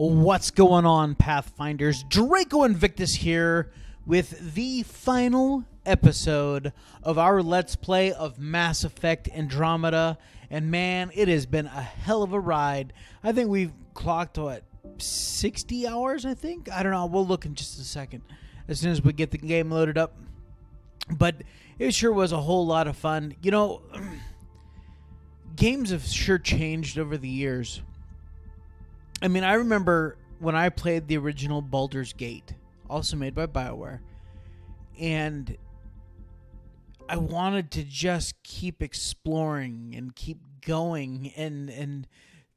What's going on, Pathfinders? Draco Invictus here with the final episode of our Let's Play of Mass Effect Andromeda. And man, it has been a hell of a ride. I think we've clocked, 60 hours, I think? I don't know. We'll look in just a second as soon as we get the game loaded up. But it sure was a whole lot of fun. You know, games have sure changed over the years. I mean, I remember when I played the original Baldur's Gate, also made by BioWare, and I wanted to just keep exploring and keep going and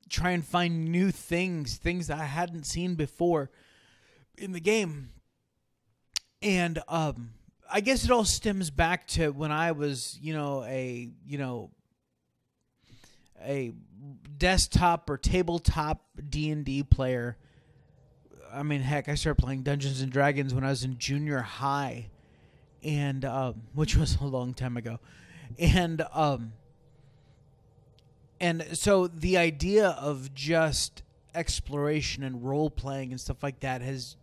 try and find new things that I hadn't seen before in the game. And I guess it all stems back to when I was, a desktop or tabletop D&D player. I mean, heck, I started playing Dungeons and Dragons when I was in junior high, and which was a long time ago. And so the idea of just exploration and role playing and stuff like that has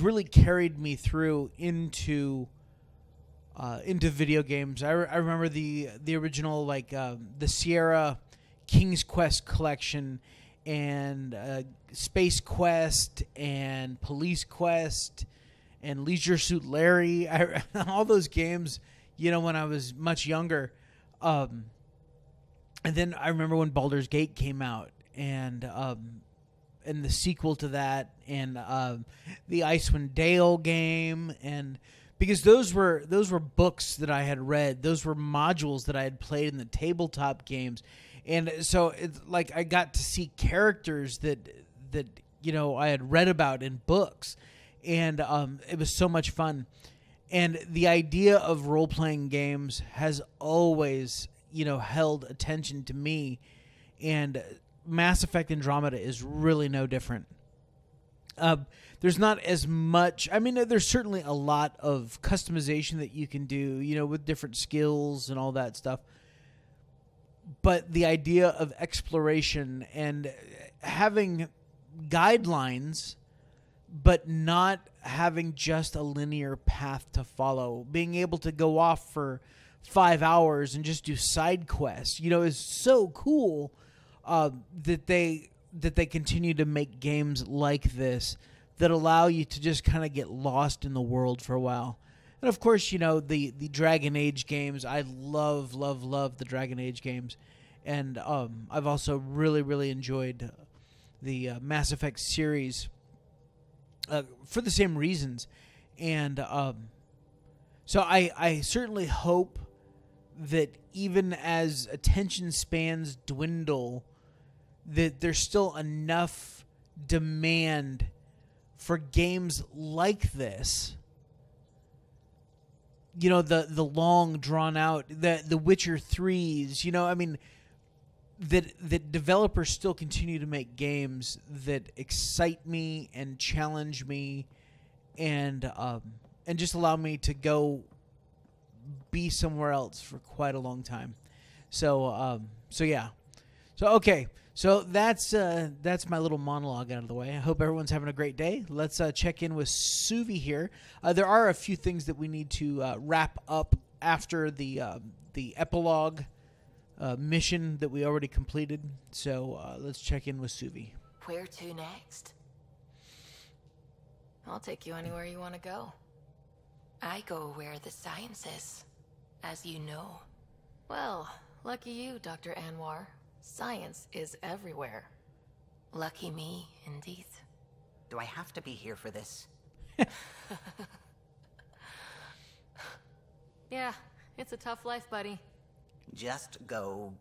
really carried me through into video games. I remember the original, the Sierra King's Quest collection and Space Quest and Police Quest and Leisure Suit Larry. All those games, when I was much younger. And then I remember when Baldur's Gate came out and the sequel to that and the Icewind Dale game, and because those were books that I had read, those were modules that I had played in the tabletop games. And so it's like I got to see characters that I had read about in books, and it was so much fun. And the idea of role-playing games has always, held attention to me, and Mass Effect Andromeda is really no different. There's not as much. I mean, there's certainly a lot of customization that you can do, with different skills and all that stuff. But the idea of exploration and having guidelines, but not having just a linear path to follow, being able to go off for 5 hours and just do side quests, is so cool. That they continue to make games like this that allow you to just kind of get lost in the world for a while. And of course, the Dragon Age games. I love the Dragon Age games. And I've also really, really enjoyed the Mass Effect series for the same reasons. And so I certainly hope that even as attention spans dwindle, that there's still enough demand for games like this. The long drawn out, the Witcher 3s, I mean, that developers still continue to make games that excite me and challenge me and just allow me to go be somewhere else for quite a long time. So yeah. So okay. So that's my little monologue out of the way. I hope everyone's having a great day. Let's check in with Suvi here. There are a few things that we need to wrap up after the epilogue mission that we already completed. So let's check in with Suvi. Where to next? I'll take you anywhere you want to go. I go where the science is, as you know. Well, lucky you, Dr. Anwar. Science is everywhere. Lucky me, indeed. Do I have to be here for this? Yeah, it's a tough life, buddy. Just go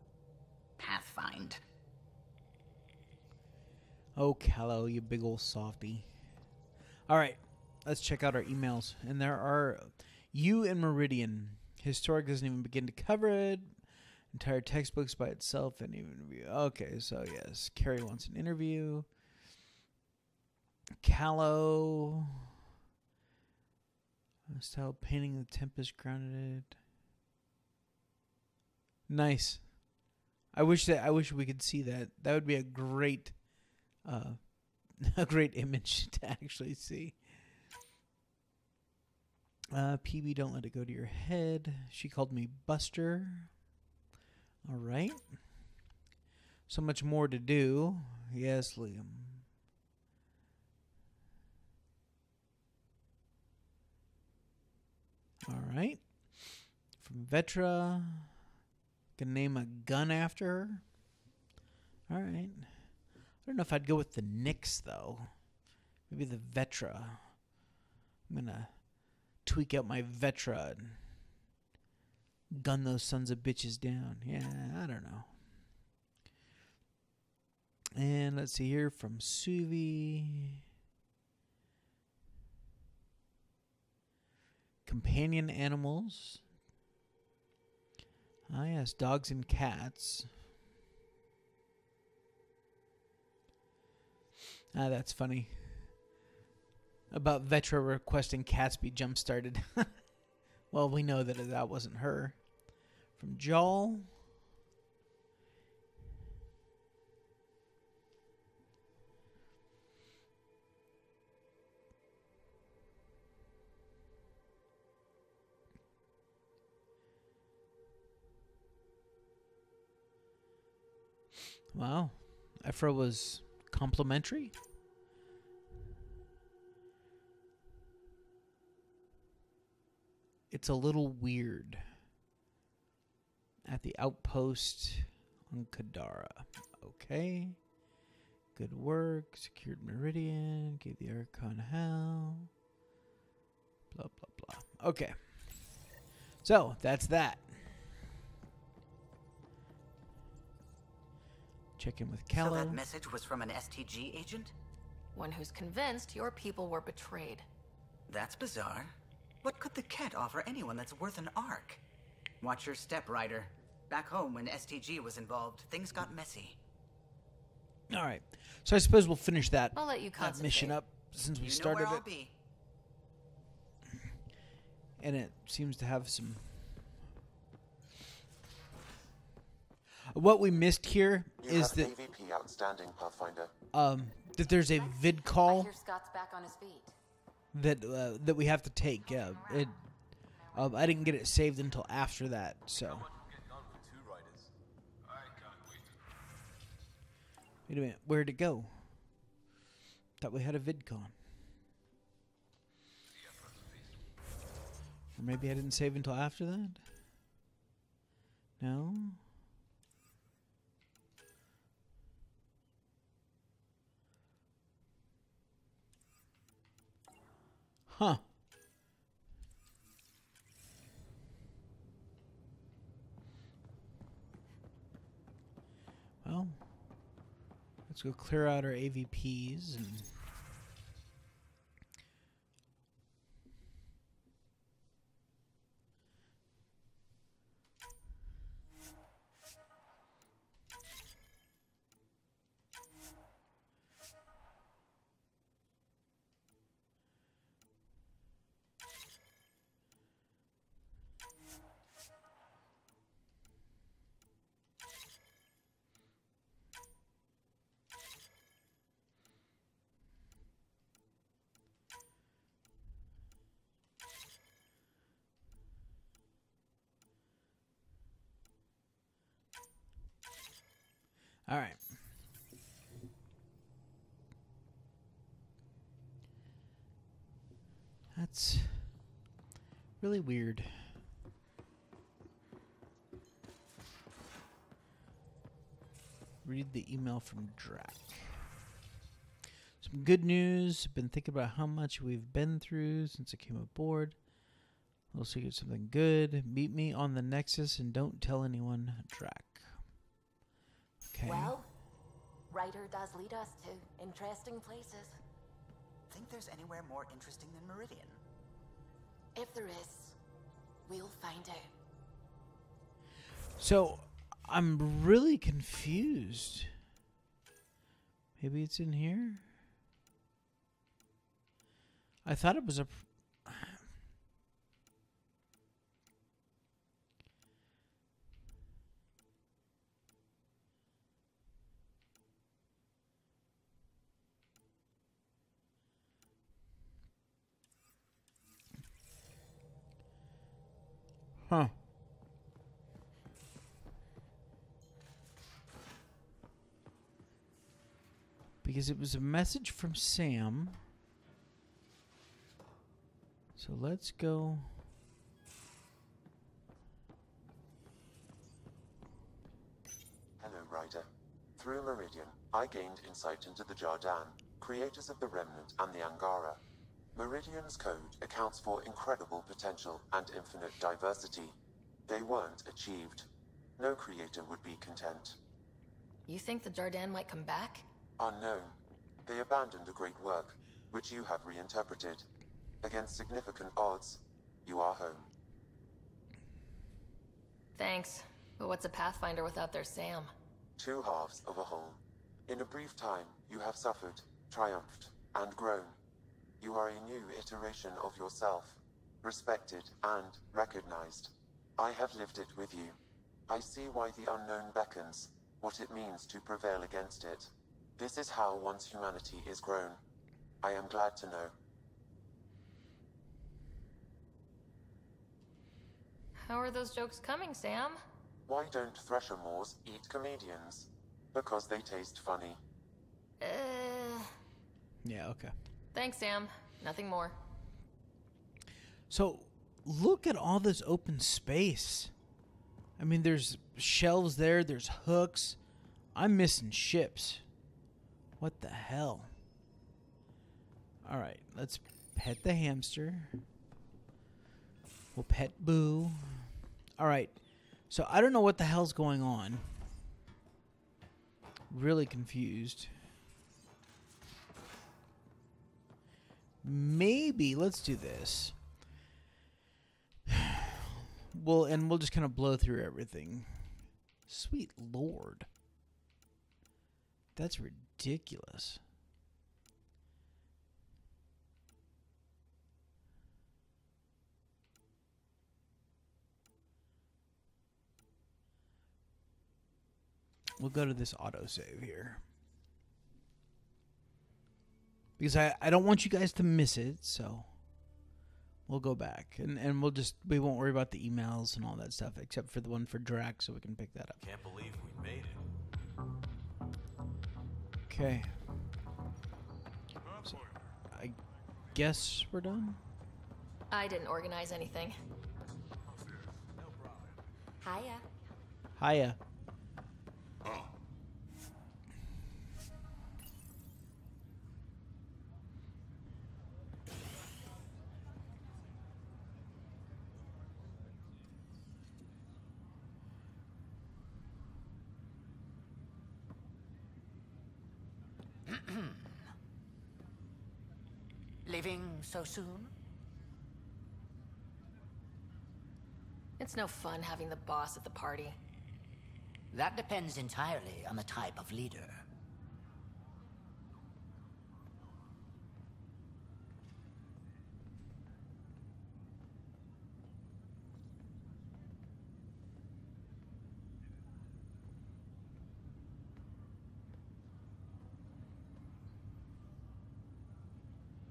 pathfind. Oh, Callow, you big old softy. All right, let's check out our emails. And there are you and Meridian. Historic doesn't even begin to cover it. Entire textbooks by itself and even okay, so yes, Carrie wants an interview. Callow, style painting the Tempest grounded. Nice. I wish we could see that. That would be a great a great image to actually see. PB, don't let it go to your head. She called me Buster. All right. So much more to do. Yes, Liam. All right. From Vetra. Gonna name a gun after her. All right. I don't know if I'd go with the Nyx, though. Maybe the Vetra. I'm gonna tweak out my Vetra and gun those sons of bitches down. Yeah, I don't know. And let's see here from Suvi. Companion animals. Ah, yes, dogs and cats. Ah, that's funny. About Vetra requesting cats be jump-started. Well, we know that that wasn't her. From Jal. Wow. Ephra was complimentary. It's a little weird. At the outpost on Kadara. Okay. Good work. Secured Meridian. Gave the Archon hell. Blah, blah, blah. Okay. So, that's that. Check in with Callow. So that message was from an STG agent? One who's convinced your people were betrayed. That's bizarre. What could the Ket offer anyone that's worth an arc? Watch your step, Ryder. Back home, when STG was involved, things got messy. All right. So I suppose we'll finish that, I'll let you that mission up since we You know started where I'll it. be. And it seems to have some... What we missed here is that AVP outstanding, Pathfinder. that there's a vid call I hear Scott's back on his feet. that we have to take. Yeah, I didn't get it saved until after that. So wait a minute, where'd it go? Thought we had a VidCon. Or maybe I didn't save until after that. No. Huh. Well, let's go clear out our AVPs and... All right. That's really weird. Read the email from Drac. Some good news. Been thinking about how much we've been through since I came aboard. We'll see if something good. Meet me on the Nexus and don't tell anyone, Drac. Okay. Well, Ryder does lead us to interesting places. Think there's anywhere more interesting than Meridian? If there is, we'll find out. So, I'm really confused. Maybe it's in here? I thought it was a... Huh. Because it was a message from Sam. So let's go. Hello, Ryder. Through Meridian, I gained insight into the Jardan, creators of the Remnant and the Angara. Meridian's code accounts for incredible potential and infinite diversity. They weren't achieved. No creator would be content. You think the Jardan might come back? Unknown. They abandoned a great work, which you have reinterpreted. Against significant odds, you are home. Thanks. But what's a Pathfinder without their Sam? Two halves of a whole. In a brief time, you have suffered, triumphed, and grown. You are a new iteration of yourself, respected and recognized. I have lived it with you. I see why the unknown beckons, what it means to prevail against it. This is how one's humanity is grown. I am glad to know. How are those jokes coming, Sam? Why don't Threshermoors eat comedians? Because they taste funny. Yeah, okay. Thanks, Sam. Nothing more. So, look at all this open space. I mean, there's shelves there, there's hooks. I'm missing ships. What the hell? Alright, let's pet the hamster. We'll pet Boo. Alright, so I don't know what the hell's going on. Really confused. Maybe, let's do this. We'll just kind of blow through everything. Sweet Lord. That's ridiculous. We'll go to this autosave here. Because I don't want you guys to miss it, so we'll go back. And we won't worry about the emails and all that stuff, except for the one for Drac, so we can pick that up. Can't believe we made it. Okay. So, I guess we're done? I didn't organize anything. Hiya. Hiya. Leaving so soon? It's no fun having the boss at the party. That depends entirely on the type of leader.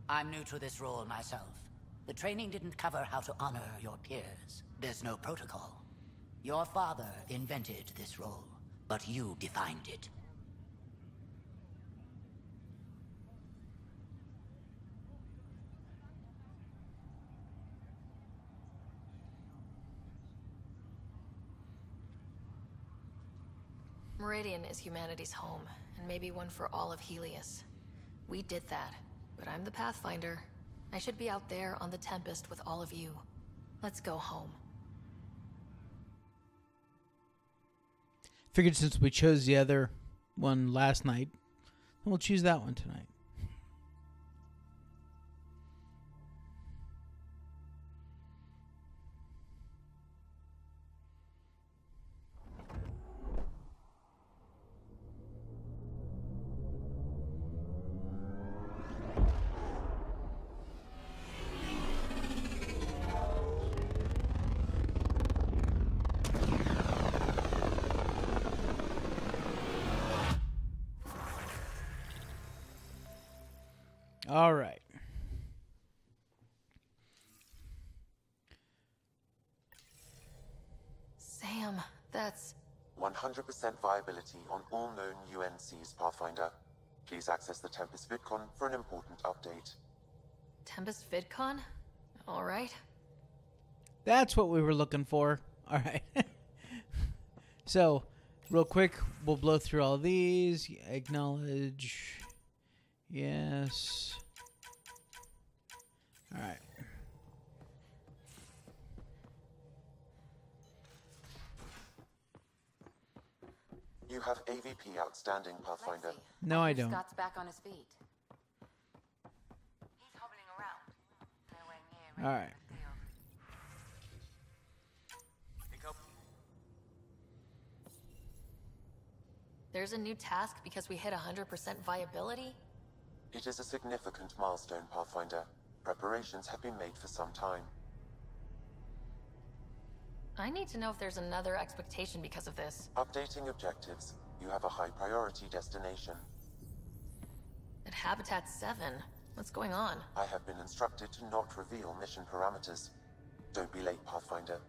I'm new to this role myself. The training didn't cover how to honor your peers. There's no protocol. Your father invented this role, but you defined it. Meridian is humanity's home, and maybe one for all of Helios. We did that, but I'm the Pathfinder. I should be out there on the Tempest with all of you. Let's go home. Figured since we chose the other one last night, we'll choose that one tonight. All right. threats? 100% viability on all known UNCs, Pathfinder. Please access the Tempest VidCon for an important update. Tempest VidCon? Alright. That's what we were looking for. All right. So, real quick, we'll blow through all these. Acknowledge. Yes. All right. You have AVP outstanding, Pathfinder. No, I don't. Scott's back on his feet. He's hobbling around. Nowhere near All right. There's a new task because we hit 100% viability? It is a significant milestone, Pathfinder. Preparations have been made for some time. I need to know if there's another expectation because of this. Updating objectives. You have a high priority destination. At Habitat 7, what's going on? I have been instructed to not reveal mission parameters. Don't be late, Pathfinder.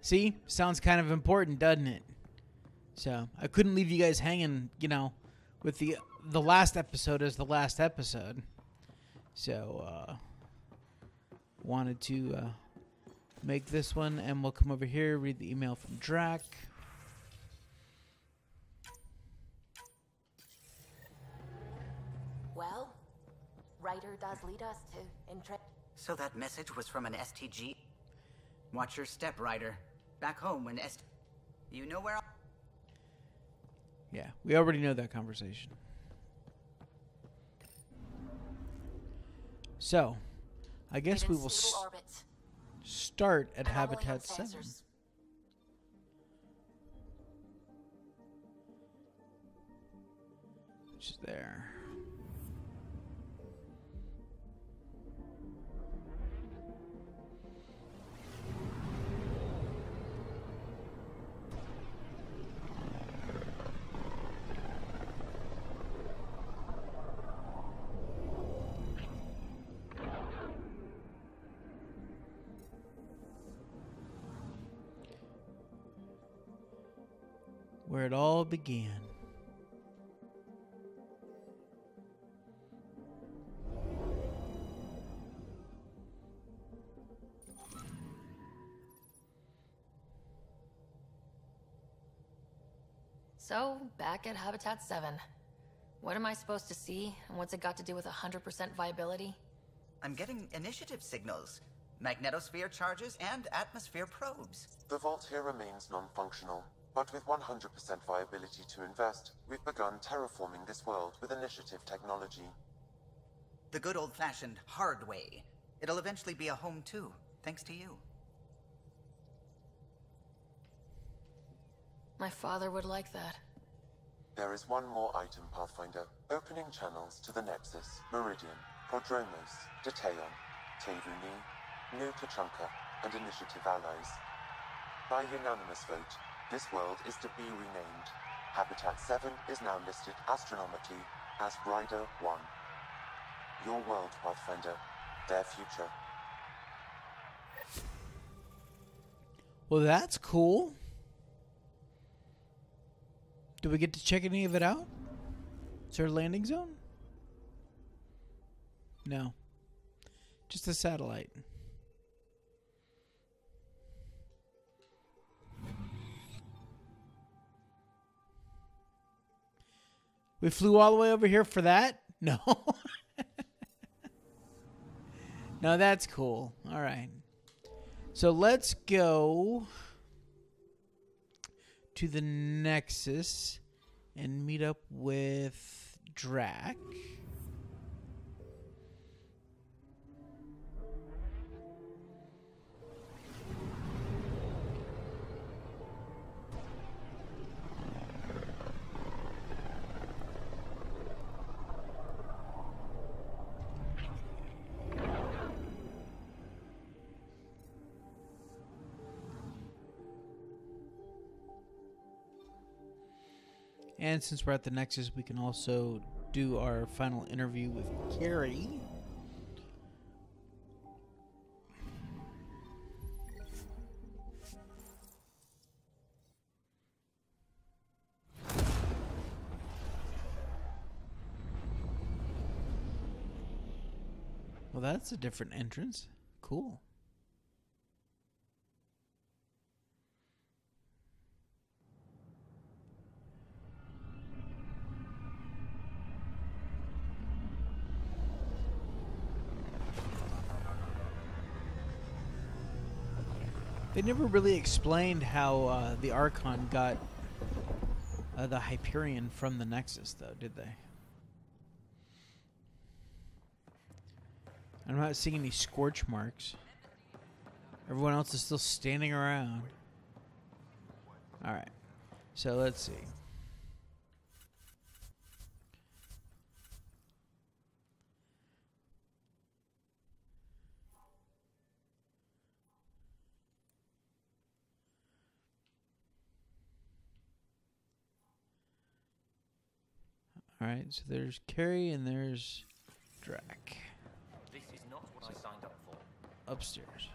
See? Sounds kind of important, doesn't it? So, I couldn't leave you guys hanging, you know, with the last episode as the last episode. So, wanted to make this one, and we'll come over here, read the email from Drac. Well, Ryder does lead us to So that message was from an STG? Watch your step, Ryder. Back home when You know where Yeah, we already know that conversation. So, I guess we will start at Habitat 7. Which is there. Where it all began. So, back at Habitat 7. What am I supposed to see, and what's it got to do with 100% viability? I'm getting initiative signals. Magnetosphere charges and atmosphere probes. The vault here remains non-functional, but with 100% viability to invest, we've begun terraforming this world with initiative technology. The good old-fashioned hard way. It'll eventually be a home too, thanks to you. My father would like that. There is one more item, Pathfinder. Opening channels to the Nexus, Meridian, Prodromos, Detaeon, Tevuni, New Tachanka, and Initiative allies. By unanimous vote, this world is to be renamed. Habitat 7 is now listed astronomically as Ryder 1. Your world, Pathfinder. Their future. Well, that's cool. Do we get to check any of it out? Is there a landing zone? No. Just a satellite. We flew all the way over here for that? No. No, that's cool. All right. So let's go to the Nexus and meet up with Drac. And since we're at the Nexus, we can also do our final interview with Carrie. Well, that's a different entrance. Cool. They never really explained how the Archon got the Hyperion from the Nexus, though, did they? I'm not seeing any scorch marks. Everyone else is still standing around. Alright. So let's see. Alright, so there's Carrie and there's Drac. This is not what I signed up for. Upstairs.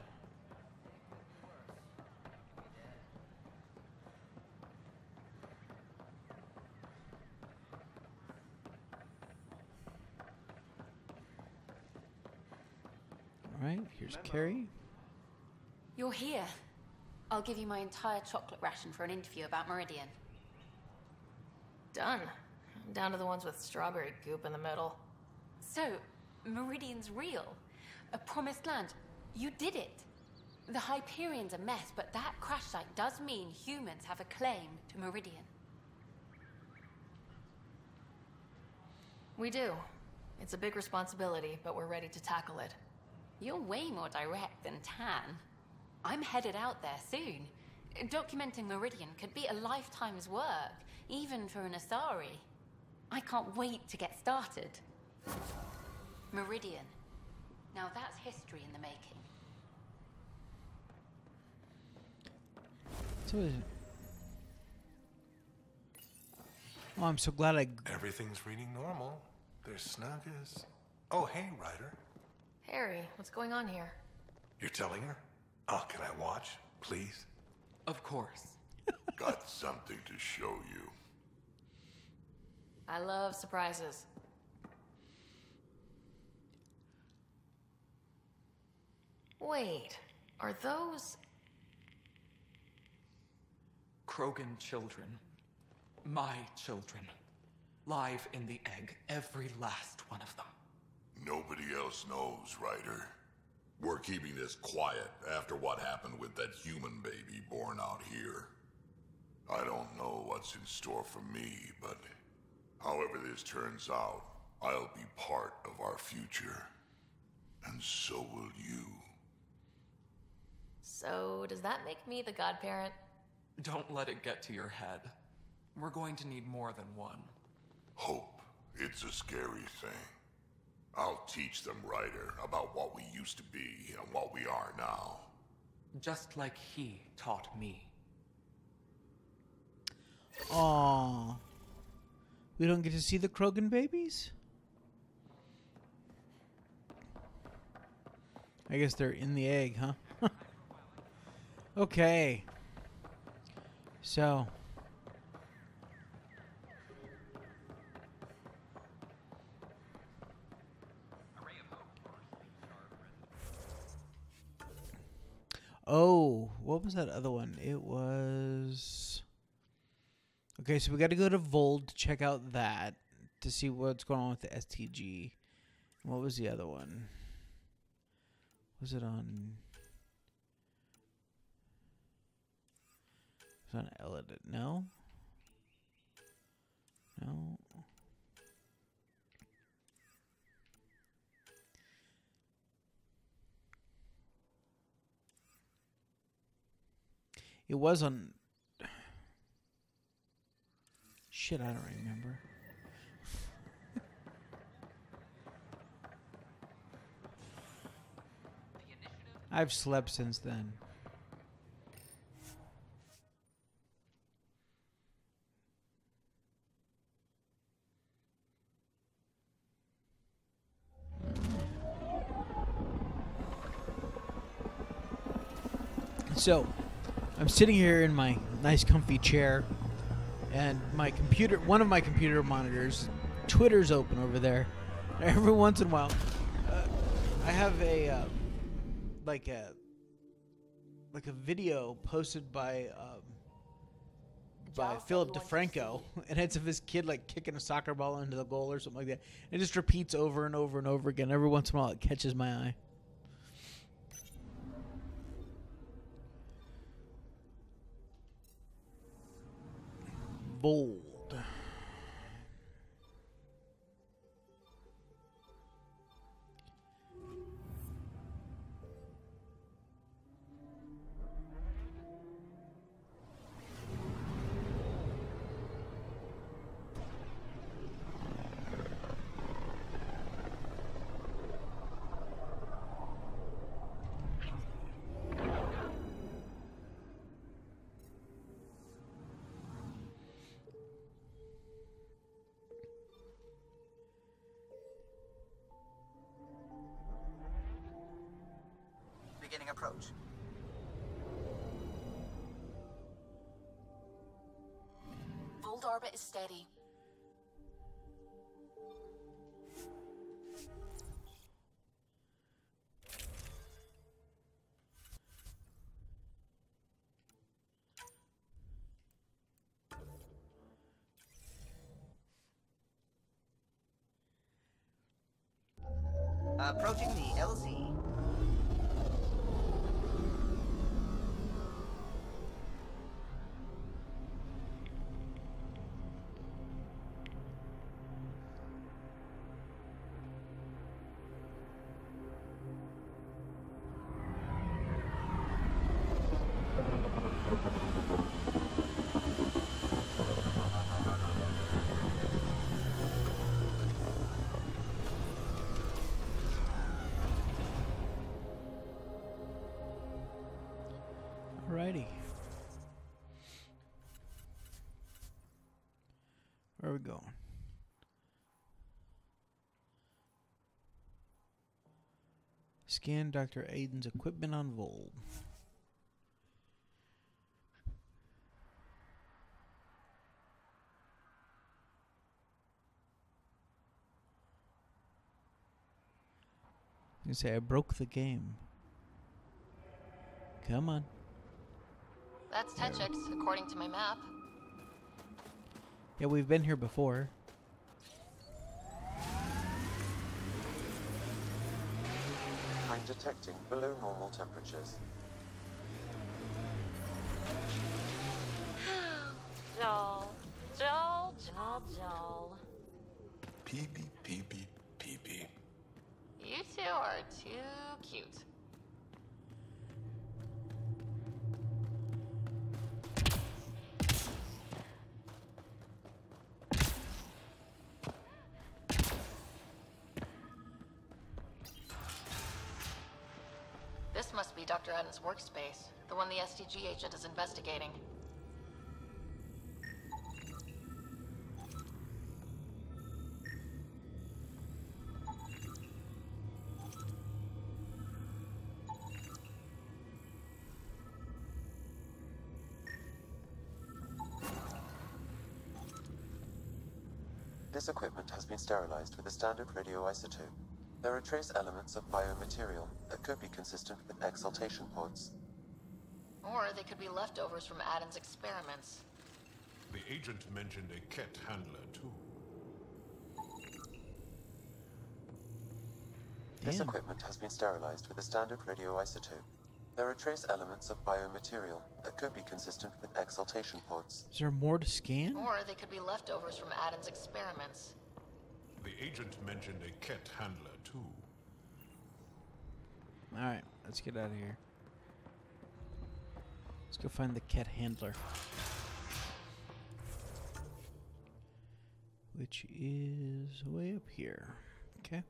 Alright, here's Carrie. You're here. I'll give you my entire chocolate ration for an interview about Meridian. Done. Down to the ones with strawberry goop in the middle. So, Meridian's real. A promised land. You did it. The Hyperion's a mess, but that crash site does mean humans have a claim to Meridian. We do. It's a big responsibility, but we're ready to tackle it. You're way more direct than Tan. I'm headed out there soon. Documenting Meridian could be a lifetime's work, even for an Asari. I can't wait to get started. Meridian. Now that's history in the making. So is it? Oh, I'm so glad I... Everything's reading normal. They're snug as... Oh, hey, Ryder. Harry, what's going on here? You're telling her? Oh, can I watch, please? Of course. Got something to show you. I love surprises. Wait, are those... Krogan children. My children. Live in the egg, every last one of them. Nobody else knows, Ryder. We're keeping this quiet after what happened with that human baby born out here. I don't know what's in store for me, but however this turns out, I'll be part of our future. And so will you. So, does that make me the godparent? Don't let it get to your head. We're going to need more than one. Hope. It's a scary thing. I'll teach them, Ryder, about what we used to be and what we are now. Just like he taught me. Aww. We don't get to see the Krogan babies? I guess they're in the egg, huh? Okay. So... Oh, what was that other one? It was... Okay, so we got to go to Vold to check out that, to see what's going on with the STG. What was the other one? Was it on... Was it on Elidit? No? No? It was on... Shit, I don't remember. I've slept since then. So, I'm sitting here in my nice comfy chair, and my computer, one of my computer monitors, Twitter's open over there. Every once in a while, I have a like a video posted by Philip DeFranco, and it's of his kid like kicking a soccer ball into the goal or something like that. It just repeats over and over and over again. Every once in a while, it catches my eye. Bold. Beginning approach. Fold orbit is steady. Approaching the LZ. Alrighty. Where are we going? Scan Dr. Aiden's equipment on Vold. You say I broke the game. Come on. That's Techix, according to my map. Yeah, we've been here before. I'm detecting below normal temperatures. Joel. Joel, Joel, Joel. Pee-pee, pee-pee, pee-pee. You two are too cute. This must be Dr. Adam's workspace, the one the STG agent is investigating. This equipment has been sterilized with a standard radioisotope. There are trace elements of biomaterial that could be consistent with exaltation pods. Or they could be leftovers from Adam's experiments. The agent mentioned a cat handler, too. This equipment has been sterilized with a standard radioisotope. There are trace elements of biomaterial that could be consistent with exaltation pods. Is there more to scan? Or they could be leftovers from Adam's experiments. The agent mentioned a cat handler, too. Alright, let's get out of here. Let's go find the cat handler. Which is way up here. Okay.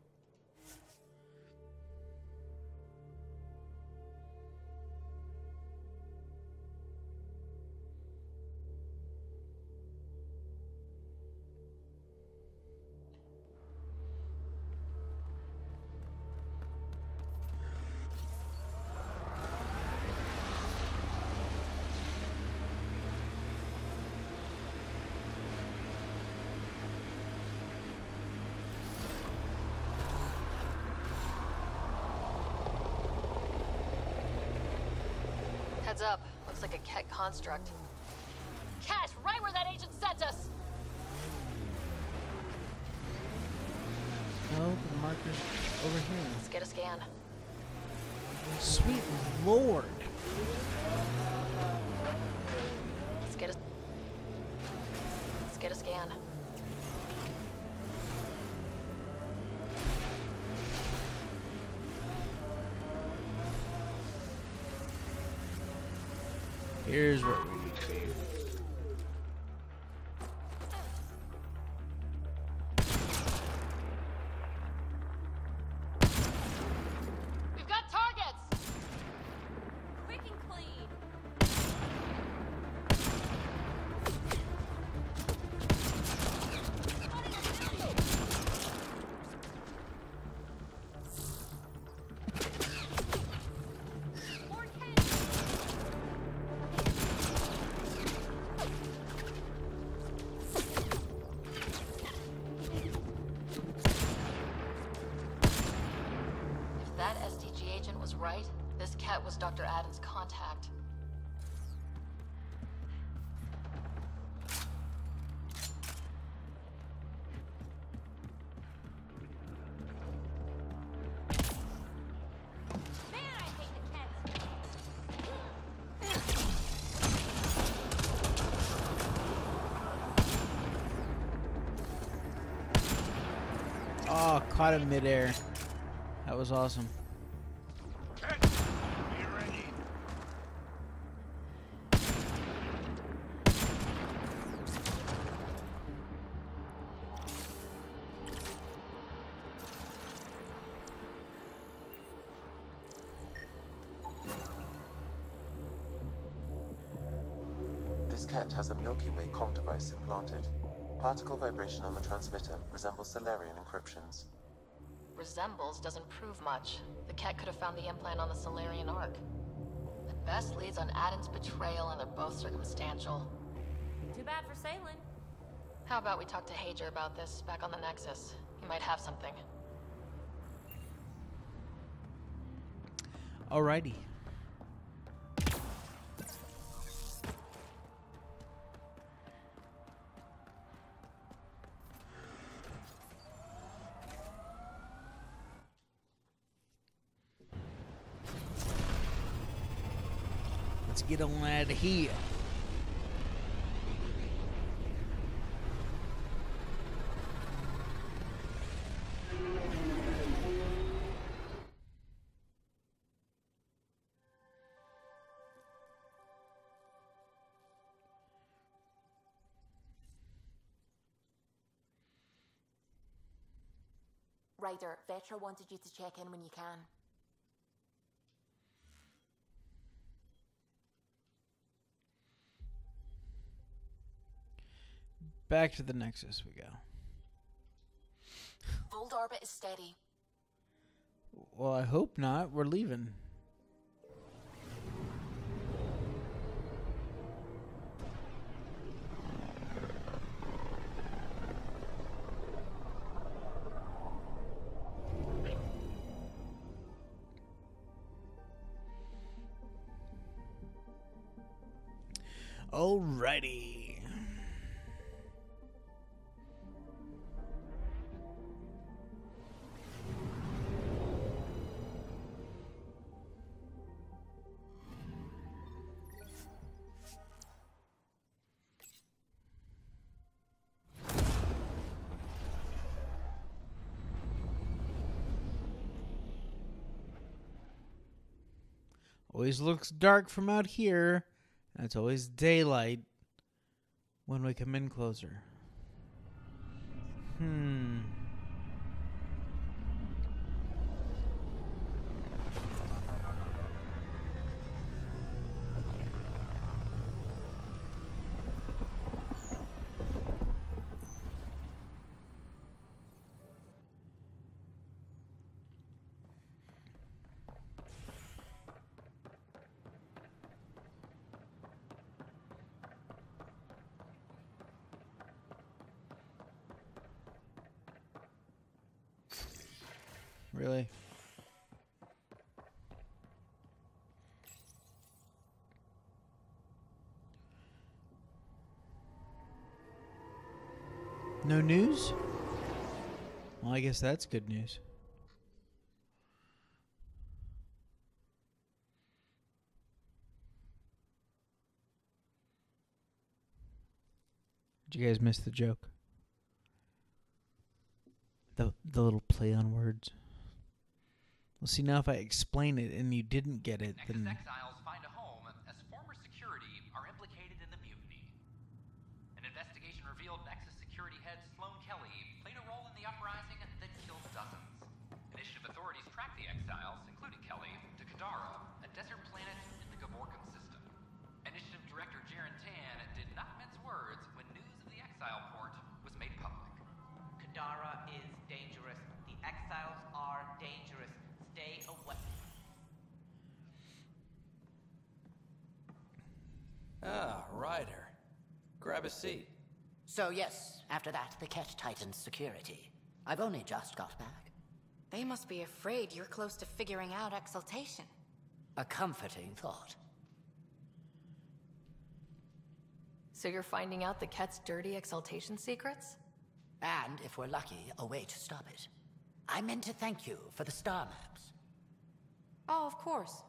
Heads up. Looks like a Ket construct. Ket, right where that agent sent us! No, the marker's over here. Let's get a scan. Sweet Lord. Let's get a scan. Here's what we need to do. We've got targets! Quick and clean. If that STG agent was right, this Ket was Dr. Adam's contact. Man, I hate the Kets. Oh, caught him midair. That was awesome. This Ket has a Milky Way comm device implanted. Particle vibration on the transmitter resembles Solarian encryptions. Resembles doesn't prove much. The Ket could have found the implant on the Solarian Ark. At best leads on Adam's betrayal, and they're both circumstantial. Too bad for sailing. How about we talk to Hager about this back on the Nexus? He might have something. Alrighty. Let's get on out of here. Ryder, Vetra wanted you to check in when you can. Back to the Nexus we go. Fold orbit is steady. Well, I hope not. We're leaving. Alrighty. Always looks dark from out here, and it's always daylight when we come in closer. Really? No news? Well, I guess that's good news. Did you guys miss the joke? The little play on words. Well, see, now if I explain it and you didn't get it, then... Exiles find a home as former security are implicated in the mutiny. An investigation revealed Nexus security head Sloan Kelly played a role in the uprising that killed dozens. Initiative authorities tracked the exiles, including Kelly, to Kadara, a desert planet in the Gavorkan system. Initiative Director Jaren Tan did not mince words when news of the exile port was made public. Kadara is dangerous. The exiles are dangerous. Stay away. Ah, Ryder. Grab a seat. So yes, after that, the Ket tightened security. I've only just got back. They must be afraid you're close to figuring out exaltation. A comforting thought. So you're finding out the Ket's dirty exaltation secrets? And, if we're lucky, a way to stop it. I meant to thank you for the star maps. Oh, of course.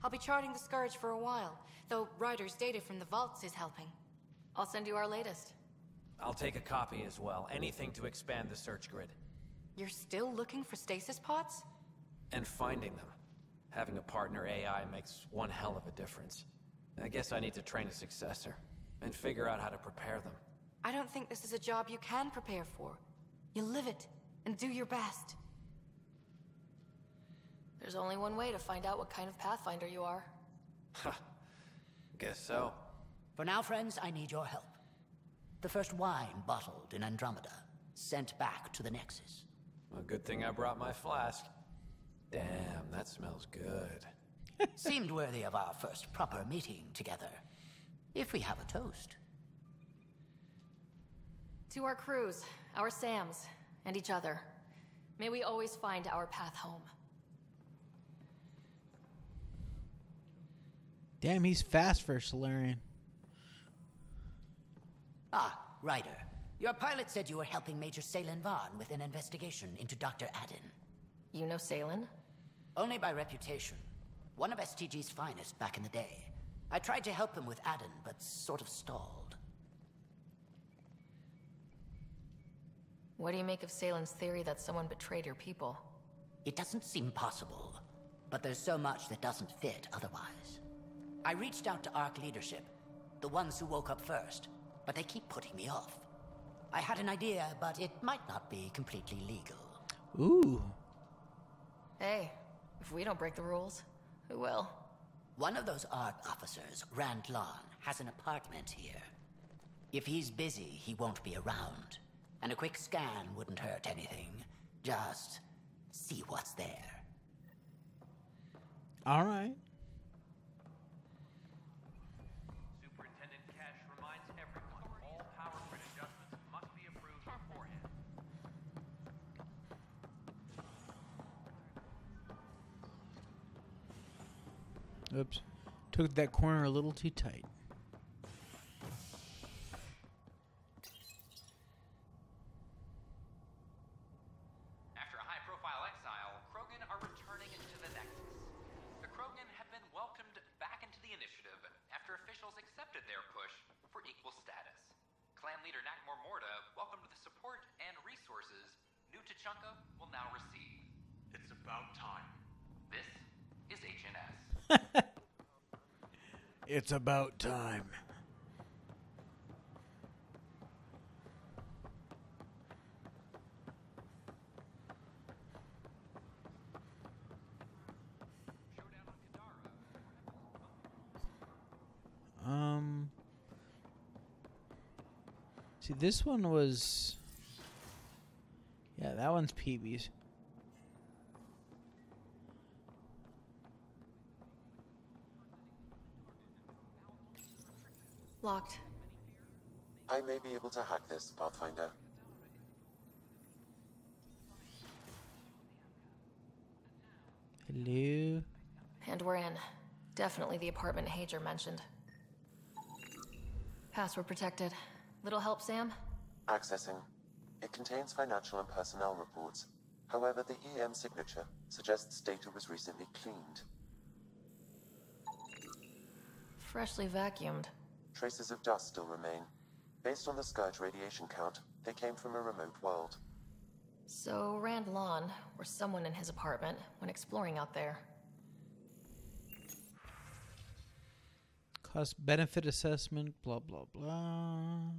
I'll be charting the Scourge for a while, though Ryder's data from the vaults is helping. I'll send you our latest. I'll take a copy as well. Anything to expand the search grid. You're still looking for stasis pods? And finding them. Having a partner AI makes one hell of a difference. I guess I need to train a successor, and figure out how to prepare them. I don't think this is a job you can prepare for. You live it, and do your best. There's only one way to find out what kind of Pathfinder you are. Guess so. For now, friends, I need your help. The first wine bottled in Andromeda, sent back to the Nexus. A good thing I brought my flask. Damn, that smells good. Seemed worthy of our first proper meeting together. If we have a toast. To our crews, our Sams, and each other. May we always find our path home. Damn, he's fast for a Solarian. Ah, Ryder. Your pilot said you were helping Major Salen Vaughn with an investigation into Dr. Aden. You know Salen? Only by reputation. One of STG's finest back in the day. I tried to help him with Aden, but sort of stalled. What do you make of Salen's theory that someone betrayed your people? It doesn't seem possible, but there's so much that doesn't fit otherwise. I reached out to ARC leadership, the ones who woke up first, but they keep putting me off. I had an idea, but it might not be completely legal. Ooh. Hey, if we don't break the rules, who will? One of those ARC officers, Rand Lon, has an apartment here. If he's busy, he won't be around. And a quick scan wouldn't hurt anything. Just see what's there. All right. Superintendent Cash reminds everyone all power grid adjustments must be approved beforehand. Oops. Took that corner a little too tight. After a high-profile exile, Krogan are returning to the Nexus. The Krogan have been welcomed back into the initiative after officials accepted their push for equal status. Clan leader Nakmor Morda welcomed the support and resources New Tachanka will now receive. It's about time. This is HNS. It's about time. See, this one was... Yeah, that one's Peebee's. Locked. I may be able to hack this, Pathfinder. Hello? And we're in. Definitely the apartment Hager mentioned. Password protected. Little help, Sam? Accessing. It contains financial and personnel reports. However, the EM signature suggests data was recently cleaned. Freshly vacuumed. Traces of dust still remain. Based on the Scourge radiation count, they came from a remote world. So Rand Lawn, or someone in his apartment, when exploring out there. Cost-benefit assessment, blah, blah, blah.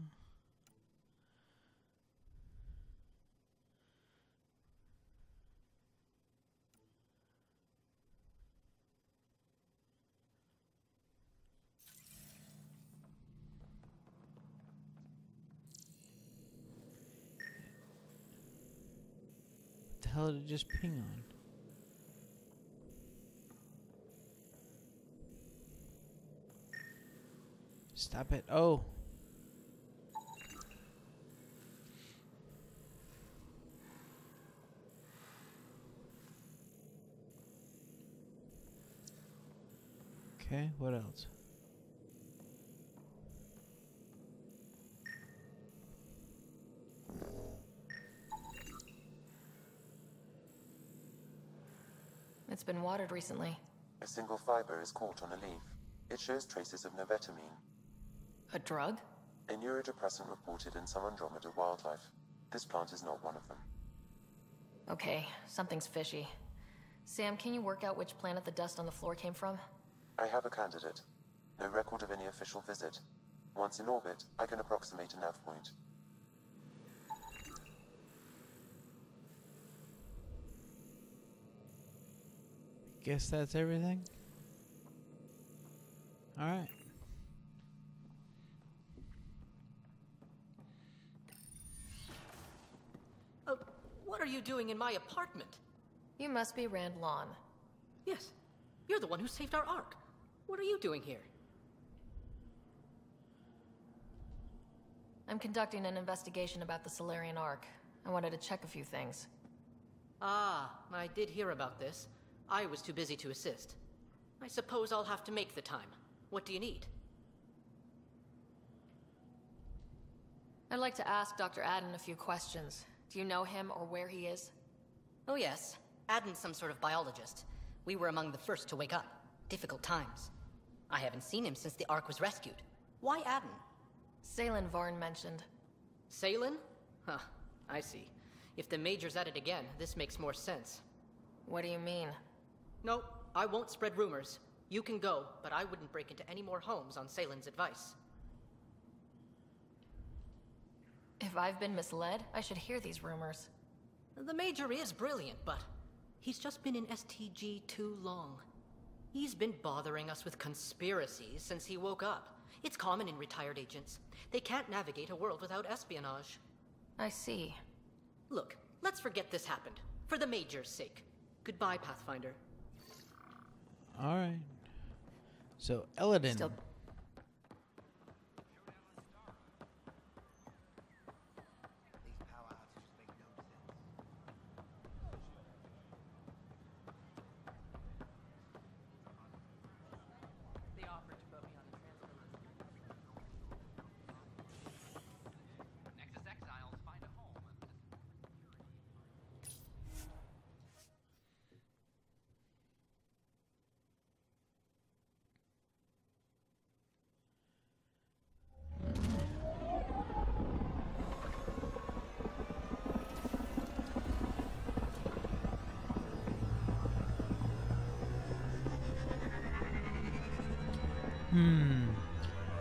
What the hell did it just ping on? Stop it. Oh. Okay, what else? It's been watered recently. A single fiber is caught on a leaf. It shows traces of novetamine. A drug? A neurodepressant reported in some Andromeda wildlife. This plant is not one of them. Okay, something's fishy. Sam, can you work out which planet the dust on the floor came from? I have a candidate. No record of any official visit. Once in orbit, I can approximate a nav point. Guess that's everything? Alright. What are you doing in my apartment? You must be Rand Lawn. Yes. You're the one who saved our Ark. What are you doing here? I'm conducting an investigation about the Solarian Ark. I wanted to check a few things. Ah, I did hear about this. I was too busy to assist. I suppose I'll have to make the time. What do you need? I'd like to ask Dr. Adden a few questions. Do you know him or where he is? Oh yes. Adden's some sort of biologist. We were among the first to wake up. Difficult times. I haven't seen him since the Ark was rescued. Why Adden? Salen Varn mentioned. Salen? Huh, I see. If the Major's at it again, this makes more sense. What do you mean? No, I won't spread rumors. You can go, but I wouldn't break into any more homes on Salen's advice. If I've been misled, I should hear these rumors. The Major is brilliant, but he's just been in STG too long. He's been bothering us with conspiracies since he woke up. It's common in retired agents. They can't navigate a world without espionage. I see. Look, let's forget this happened. For the Major's sake. Goodbye, Pathfinder. Alright. So, Eladin. Still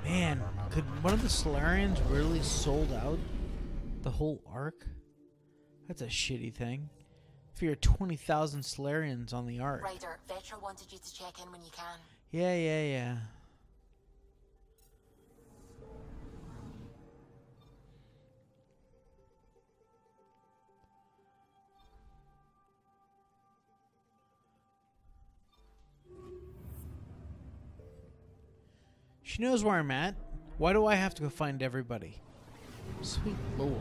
Man, could one of the Solarians really sold out the whole Ark? That's a shitty thing. If you're 20,000 Solarians on the Ark. Ryder, Vetra wanted you to check in when you can. Yeah. She knows where I'm at. Why do I have to go find everybody? Sweet Lord.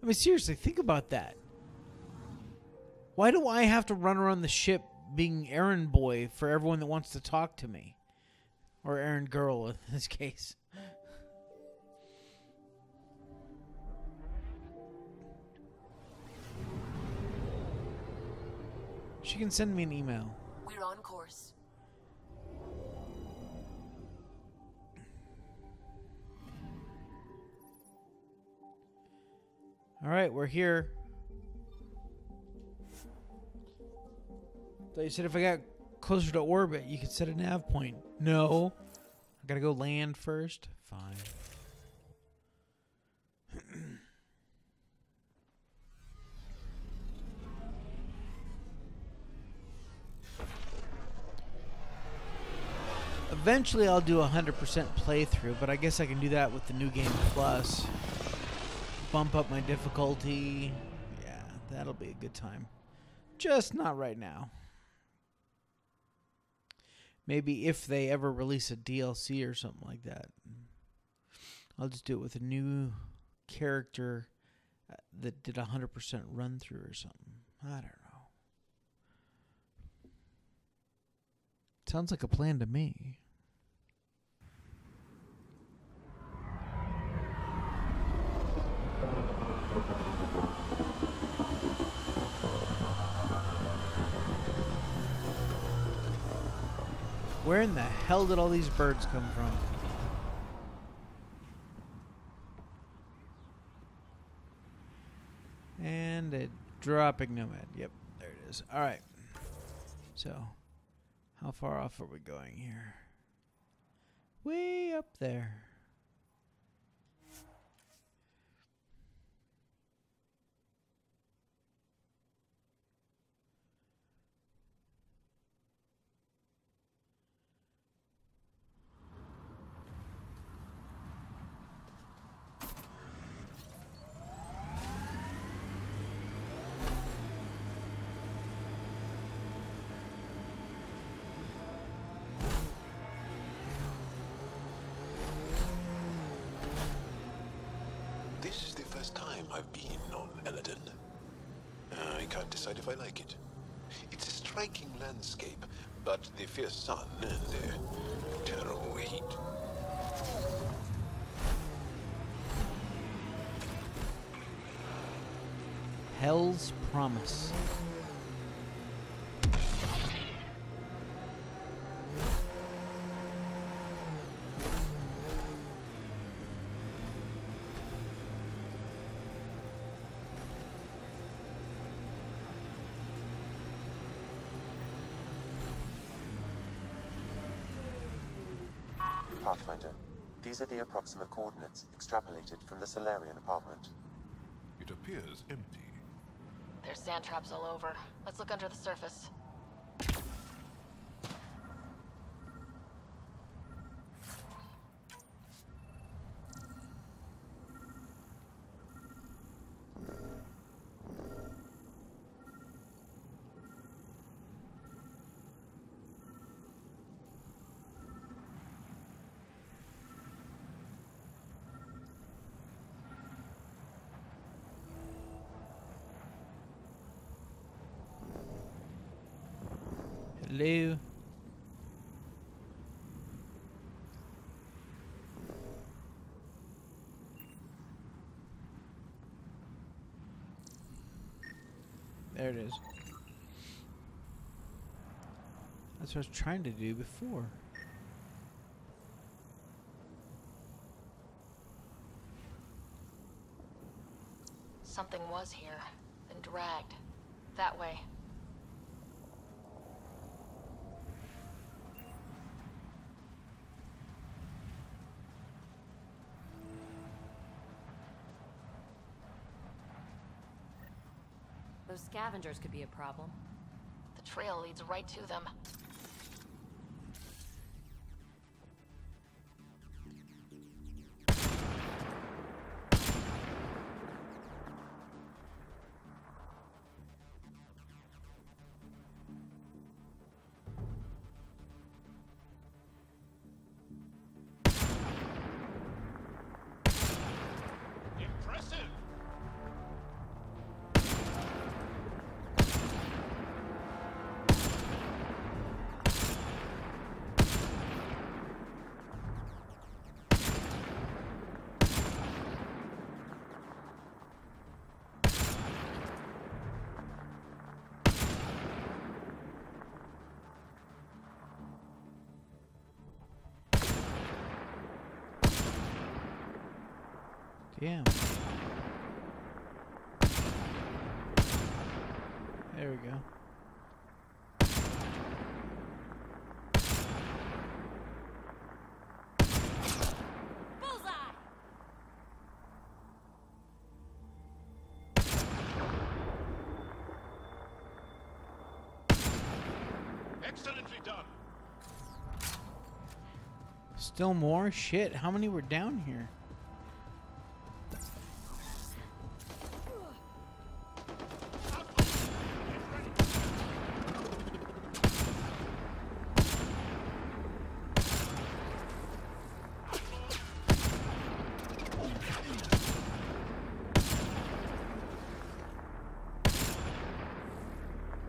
I mean, seriously, think about that. Why do I have to run around the ship being errand boy for everyone that wants to talk to me? Or errand girl in this case. She can send me an email. We're on course. All right, we're here. Thought you said if I got closer to orbit, you could set a nav point. No. I gotta go land first? Fine. Eventually I'll do a 100% playthrough, but I guess I can do that with the New Game Plus. Bump up my difficulty. Yeah, that'll be a good time. Just not right now. Maybe if they ever release a DLC or something like that. I'll just do it with a new character that did a 100% run through or something. I don't know. Sounds like a plan to me. Where in the hell did all these birds come from? And a dropping nomad. Yep, there it is. All right. So, how far off are we going here? Way up there. This is the first time I've been on Eladon. I can't decide if I like it. It's a striking landscape, but the fierce sun and the terrible heat. Hell's Promise. Pathfinder, these are the approximate coordinates extrapolated from the Solarian apartment. It appears empty. There's sand traps all over. Let's look under the surface. Hello. There it is. That's what I was trying to do before. Something was here, then dragged. That way. Those scavengers could be a problem. The trail leads right to them. Impressive! Damn. There we go. Excellently done. Still more? Shit, how many were down here?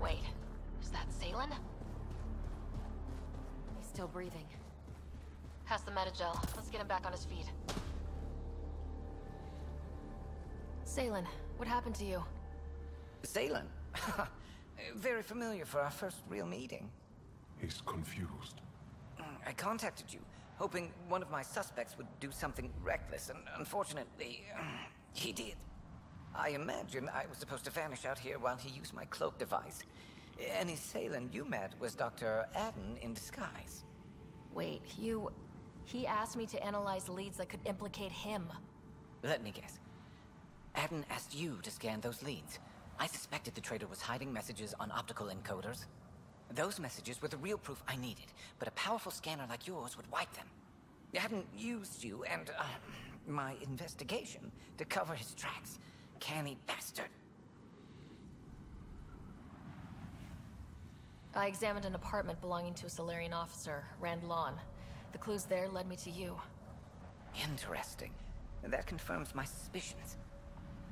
Wait, is that Salen? He's still breathing. Pass the metagel. Let's get him back on his feet. Salen, what happened to you? Salen? Very familiar for our first real meeting. He's confused. I contacted you, hoping one of my suspects would do something reckless, and unfortunately, he did. I imagine I was supposed to vanish out here while he used my cloak device. Any Salen you met was Dr. Adden in disguise. Wait, He asked me to analyze leads that could implicate him. Let me guess. Adden asked you to scan those leads. I suspected the traitor was hiding messages on optical encoders. Those messages were the real proof I needed, but a powerful scanner like yours would wipe them. Adden used you and, my investigation to cover his tracks. Canny bastard. I examined an apartment belonging to a Solarian officer, Rand Lawn. The clues there led me to you. Interesting. That confirms my suspicions.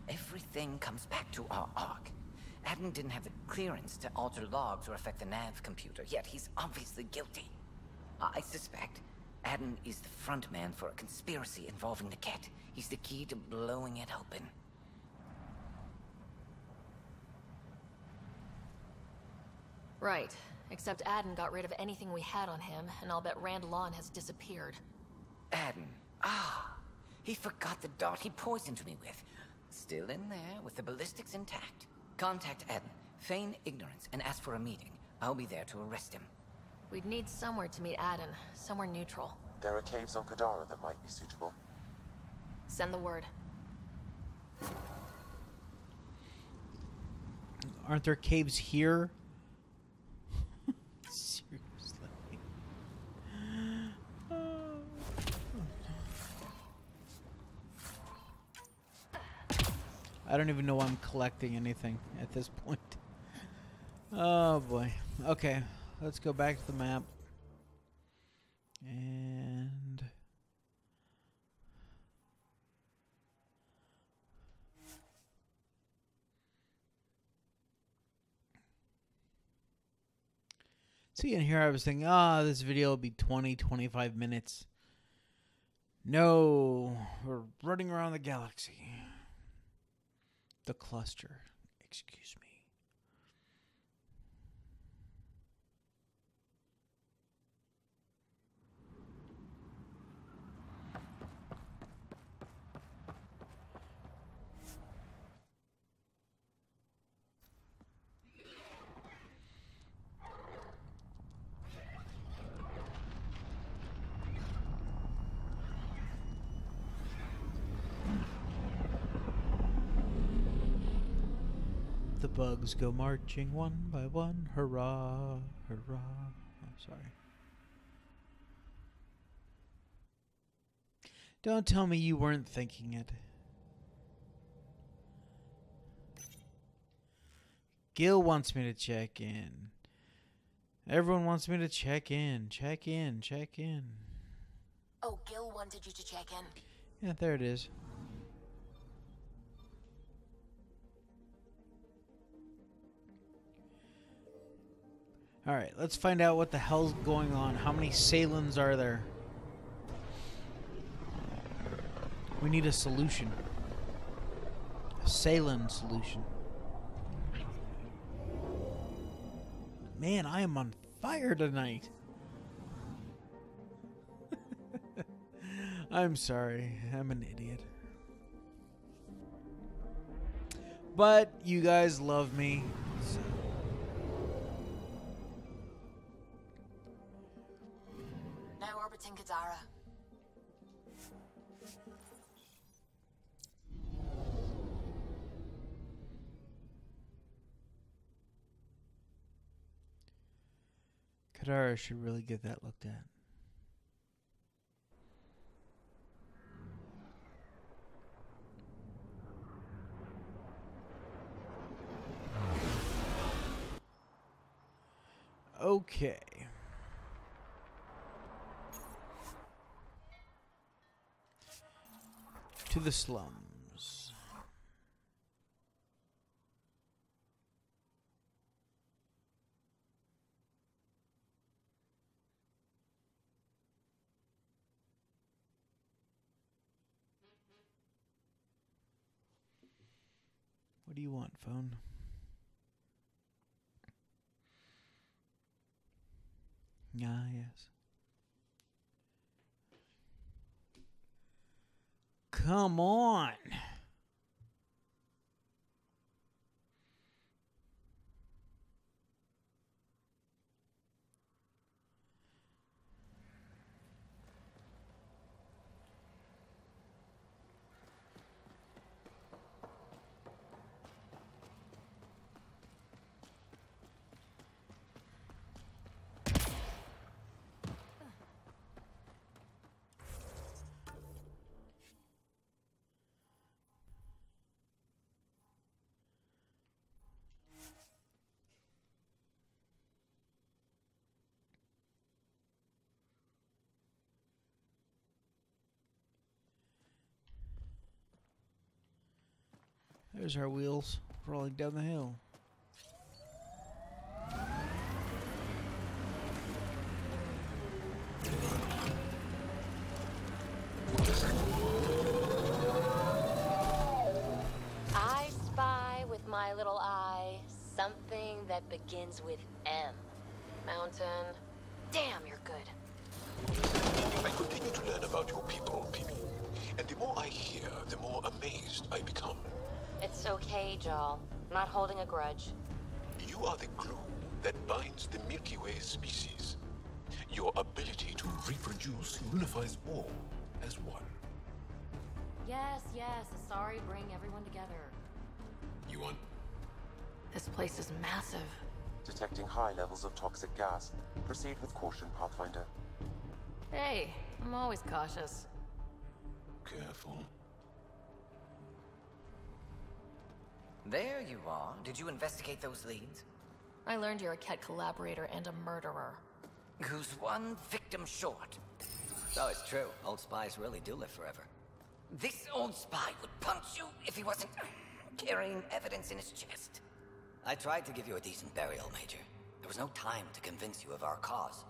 Everything comes back to our arc. Adden didn't have the clearance to alter logs or affect the nav computer, yet he's obviously guilty. I suspect Adden is the front man for a conspiracy involving the Ket. He's the key to blowing it open. Right. Except Adden got rid of anything we had on him, and I'll bet Rand Lawn has disappeared. Adden. Ah, he forgot the dart he poisoned me with. Still in there, with the ballistics intact. Contact Adden, feign ignorance, and ask for a meeting. I'll be there to arrest him. We'd need somewhere to meet Adden, somewhere neutral. There are caves on Kadara that might be suitable. Send the word. Aren't there caves here? Seriously. I don't even know why I'm collecting anything at this point. Oh boy. Okay, let's go back to the map. And see, in here I was thinking, this video will be 20-25 minutes. No, we're running around the galaxy. The cluster, excuse me. The bugs go marching one by one, hurrah, hurrah. Oh, sorry. Don't tell me you weren't thinking it. Gil wants me to check in. Everyone wants me to check in, check in, check in. Oh, Gil wanted you to check in. Yeah, there it is. Alright, let's find out what the hell's going on. How many Salens are there? We need a solution. A Salen solution. Man, I am on fire tonight. I'm sorry. I'm an idiot. But you guys love me. So. Now orbiting Kadara. Kadara should really get that looked at. Okay. To the slums. What do you want, phone? Ah, yes. Come on. There's our wheels rolling down the hill. I spy with my little eye something that begins with M. Mountain. Damn, you're good. I continue to learn about your people, Phoebe. And the more I hear, the more amazed I become. It's okay, Joel. I'm not holding a grudge. You are the glue that binds the Milky Way species. Your ability to reproduce unifies all as one. Yes, yes. Sorry, bring everyone together. You want? This place is massive. Detecting high levels of toxic gas. Proceed with caution, Pathfinder. Hey, I'm always cautious. Careful. There you are. Did you investigate those leads? I learned you're a Ket collaborator and a murderer. Who's one victim short? So it's true. Old spies really do live forever. This old spy would punch you if he wasn't carrying evidence in his chest. I tried to give you a decent burial, Major. There was no time to convince you of our cause.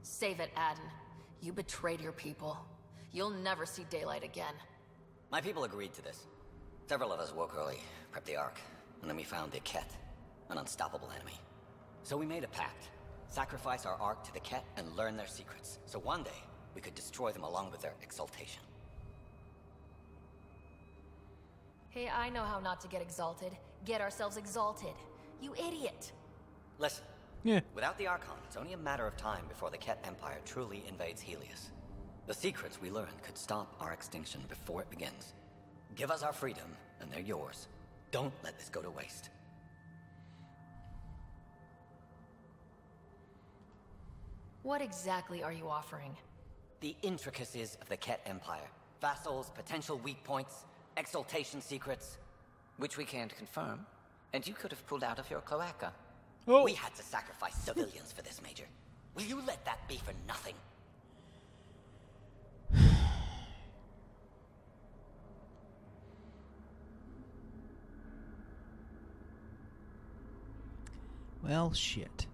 Save it, Aden. You betrayed your people. You'll never see daylight again. My people agreed to this. Several of us woke early, prepped the Ark, and then we found the Ket, an unstoppable enemy. So we made a pact. Sacrifice our Ark to the Ket and learn their secrets, so one day we could destroy them along with their exaltation. Hey, I know how not to get exalted. Get ourselves exalted. You idiot! Listen. Yeah. Without the Archon, it's only a matter of time before the Ket Empire truly invades Helios. The secrets we learn could stop our extinction before it begins. Give us our freedom, and they're yours. Don't let this go to waste. What exactly are you offering? The intricacies of the Ket Empire. Vassals, potential weak points, exaltation secrets. Which we can't confirm. And you could have pulled out of your cloaca. Oh. We had to sacrifice civilians for this, Major. Will you let that be for nothing? Well, shit.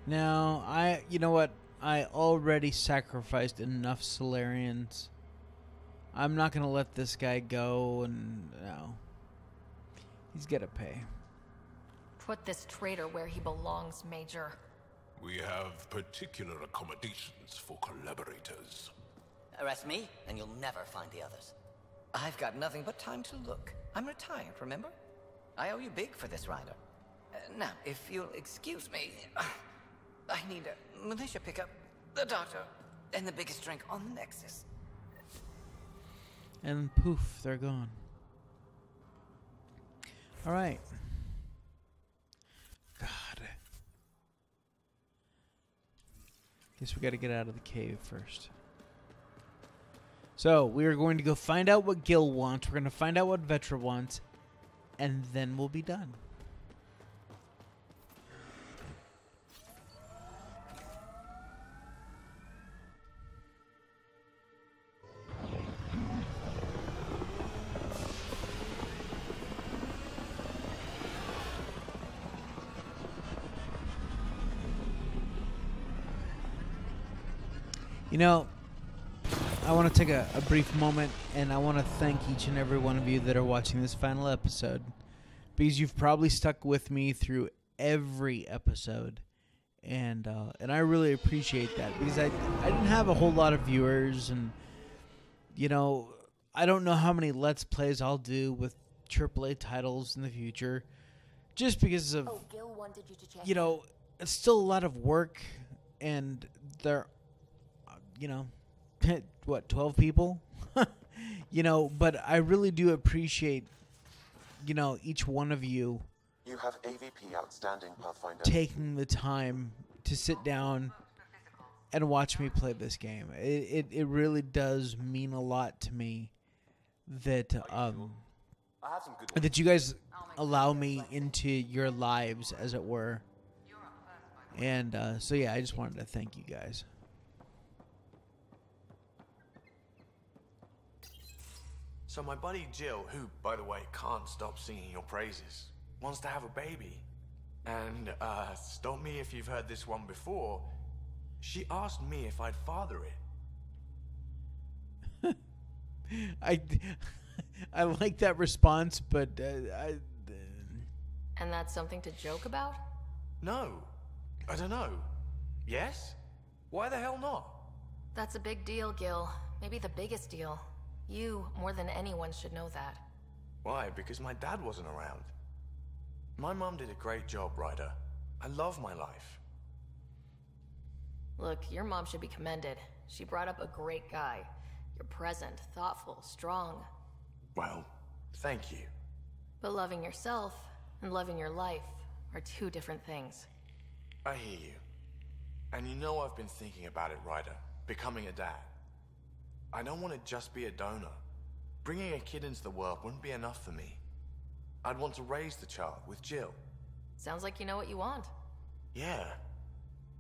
Now, you know what? I already sacrificed enough Solarians. I'm not gonna let this guy go, and no. He's gotta pay. Put this traitor where he belongs, Major. We have particular accommodations for collaborators. Arrest me, and you'll never find the others. I've got nothing but time to look. I'm retired, remember? I owe you big for this, Ryder. Now, if you'll excuse me, I need a militia pickup, the doctor, and the biggest drink on the Nexus. And poof, they're gone. All right. God. Guess we got to get out of the cave first. So, we are going to go find out what Gil wants. We're going to find out what Vetra wants. And then we'll be done. You know, I want to take a brief moment, and I want to thank each and every one of you that are watching this final episode, because you've probably stuck with me through every episode, and I really appreciate that, because I didn't have a whole lot of viewers, and you know, I don't know how many Let's Plays I'll do with AAA titles in the future, just because of, Gil wanted you to check. you know, it's still a lot of work, and there, you know, what, 12 people? You know, but I really do appreciate, you know, each one of you. You have AVP outstanding, Pathfinder. Taking the time to sit down and watch me play this game. It really does mean a lot to me that that you guys allow me into your lives, as it were. And so yeah, I just wanted to thank you guys. So my buddy Jill, who, by the way, can't stop singing your praises, wants to have a baby. And, stop me if you've heard this one before, she asked me if I'd father it. I like that response, but And that's something to joke about? No. I don't know. Yes? Why the hell not? That's a big deal, Gil. Maybe the biggest deal. You, more than anyone, should know that. Why? Because my dad wasn't around. My mom did a great job, Ryder. I love my life. Look, your mom should be commended. She brought up a great guy. You're present, thoughtful, strong. Well, thank you. But loving yourself and loving your life are two different things. I hear you. And you know I've been thinking about it, Ryder. Becoming a dad. I don't want to just be a donor. Bringing a kid into the world wouldn't be enough for me. I'd want to raise the child with Jill. Sounds like you know what you want. Yeah.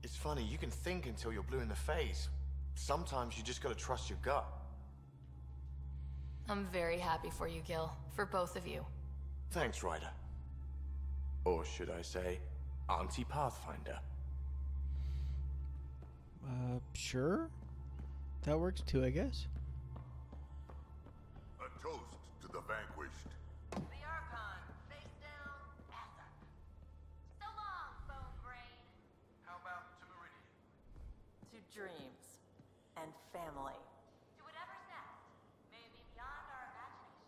It's funny, you can think until you're blue in the face. Sometimes you just gotta trust your gut. I'm very happy for you, Gil. For both of you. Thanks, Ryder. Or should I say, Auntie Pathfinder. Sure. That works too, I guess. A toast to the vanquished. The Archon, face down, ass up. So long, bone brain. How about to Meridian? To dreams and family. To whatever's next. May it be beyond our imagination.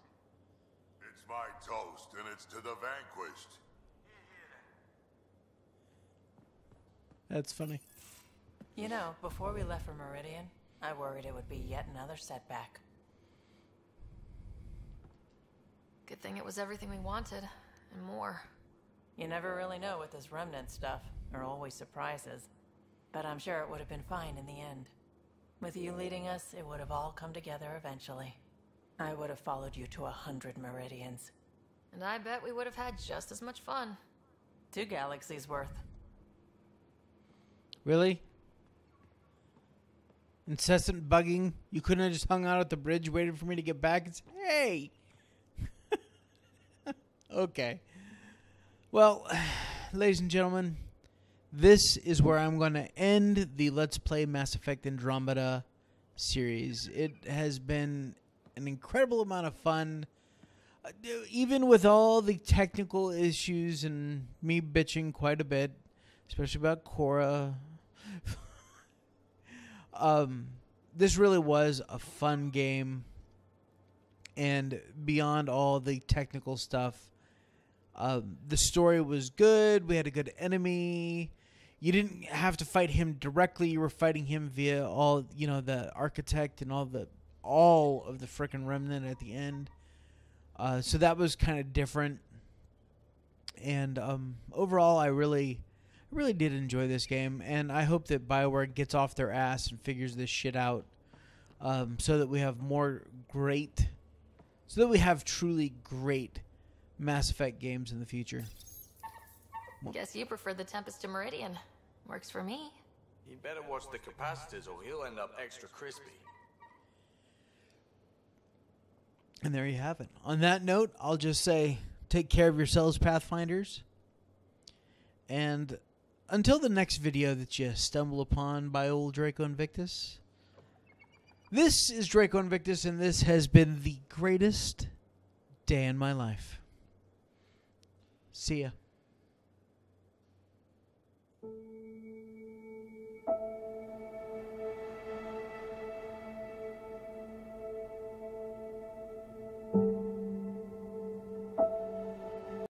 It's my toast, and it's to the vanquished. That's funny. You know, before we left for Meridian, I worried it would be yet another setback. Good thing it was everything we wanted, and more. You never really know with this remnant stuff. There are always surprises. But I'm sure it would have been fine in the end. With you leading us, it would have all come together eventually. I would have followed you to 100 meridians. And I bet we would have had just as much fun. 2 galaxies worth. Really? Incessant bugging? You couldn't have just hung out at the bridge waiting for me to get back and say, hey! Okay. Well, ladies and gentlemen, this is where I'm going to end the Let's Play Mass Effect Andromeda series. It has been an incredible amount of fun. Even with all the technical issues and me bitching quite a bit, especially about Cora, this really was a fun game. And beyond all the technical stuff, the story was good. We had a good enemy. You didn't have to fight him directly. You were fighting him via all, the architect and all of the frickin' remnant at the end. So that was kind of different. And overall, I really did enjoy this game. And I hope that BioWare gets off their ass and figures this shit out, so that we have truly great Mass Effect games in the future. Guess you prefer the Tempest to Meridian. Works for me. You better watch the capacitors or he'll end up extra crispy. And there you have it. On that note, I'll just say, take care of yourselves, Pathfinders. And until the next video that you stumble upon by old Draco Invictus, this is Draco Invictus, and this has been the greatest day in my life. See ya.